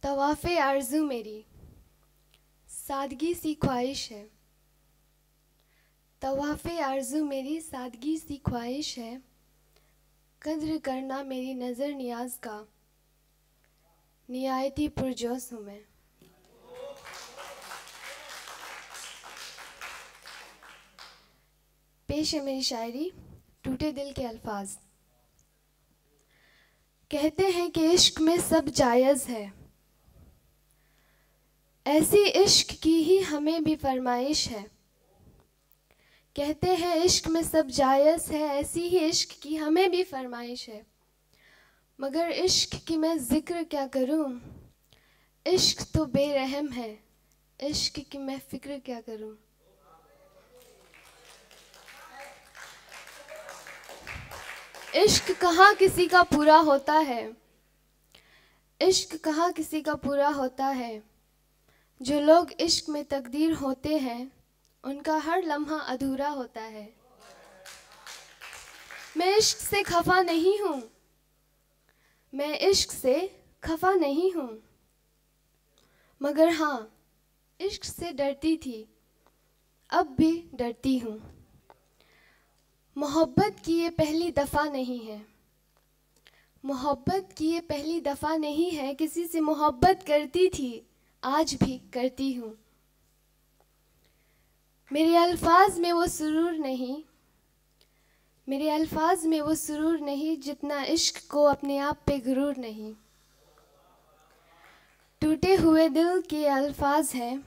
तवाफ़े आरज़ू मेरी सादगी सी ख्वाहिश है। तवाफ़े आरज़ू मेरी सादगी सी ख्वाहिश है। कद्र करना मेरी नज़र नियाज का, नियायती पुरजोश हूँ मैं। पेश है मेरी शायरी, टूटे दिल के अल्फाज। कहते हैं कि इश्क में सब जायज़ है, ऐसी इश्क की ही हमें भी फरमाइश है। कहते हैं इश्क में सब जायज़ है, ऐसी ही इश्क की हमें भी फरमाइश है। मगर इश्क की मैं ज़िक्र क्या करूं, इश्क तो बेरहम है, इश्क की मैं फ़िक्र क्या करूं। इश्क कहाँ किसी का पूरा होता है, इश्क कहाँ किसी का पूरा होता है। जो लोग इश्क में तकदीर होते हैं, उनका हर लम्हा अधूरा होता है। मैं इश्क से खफा नहीं हूँ, मैं इश्क से खफा नहीं हूँ, मगर हाँ इश्क से डरती थी, अब भी डरती हूँ। मोहब्बत की ये पहली दफ़ा नहीं है, मोहब्बत की ये पहली दफ़ा नहीं है। किसी से मोहब्बत करती थी, आज भी करती हूँ। मेरे अल्फाज में वो सुरूर नहीं, मेरे अल्फाज में वो सुरूर नहीं, जितना इश्क को अपने आप पे गुरूर नहीं। टूटे हुए दिल के अल्फाज हैं,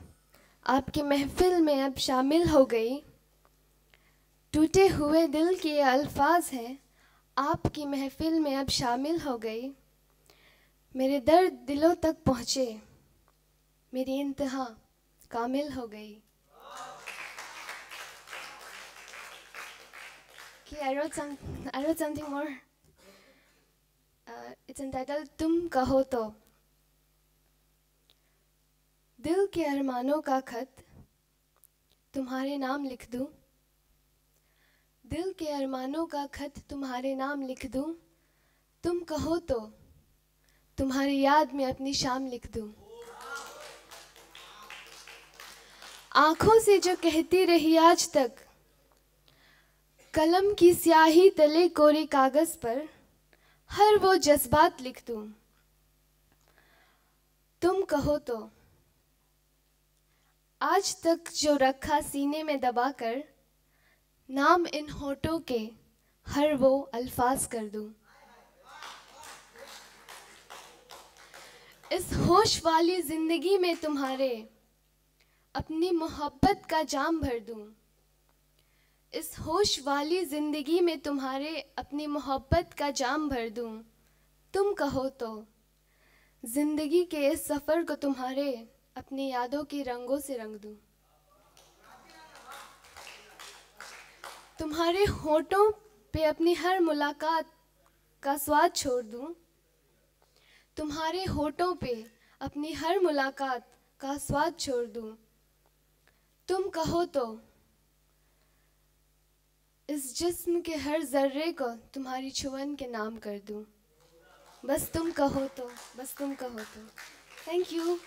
आपके महफिल में अब शामिल हो गई। टूटे हुए दिल के अल्फाज हैं, आपकी महफिल में अब शामिल हो गई। मेरे दर्द दिलों तक पहुँचे, मेरी इंतहा कामिल हो गई। Okay, I wrote something more. It's entitled तुम कहो तो। दिल के अरमानों का खत तुम्हारे नाम लिख दूं, दिल के अरमानों का खत तुम्हारे नाम लिख दूं। तुम कहो तो तुम्हारी याद में अपनी शाम लिख दूं। आँखों से जो कहती रही आज तक, कलम की स्याही तले कोरे कागज़ पर हर वो जज्बात लिख दूं। तुम कहो तो आज तक जो रखा सीने में दबाकर, नाम इन होठों के हर वो अल्फाज कर दूं। इस होश वाली जिंदगी में तुम्हारे अपनी मोहब्बत का जाम भर दूं। इस होश वाली जिंदगी में तुम्हारे अपनी मोहब्बत का जाम भर दूं। तुम कहो तो जिंदगी के इस सफ़र को तुम्हारे अपनी यादों की रंगों से रंग दूं। तुम्हारे होठों पे अपनी हर मुलाकात का स्वाद छोड़ दूं। तुम्हारे होठों पे अपनी हर मुलाकात का स्वाद छोड़ दूं। तुम कहो तो इस जिस्म के हर जर्रे को तुम्हारी छुअन के नाम कर दूं। बस तुम कहो तो, बस तुम कहो तो। Thank you.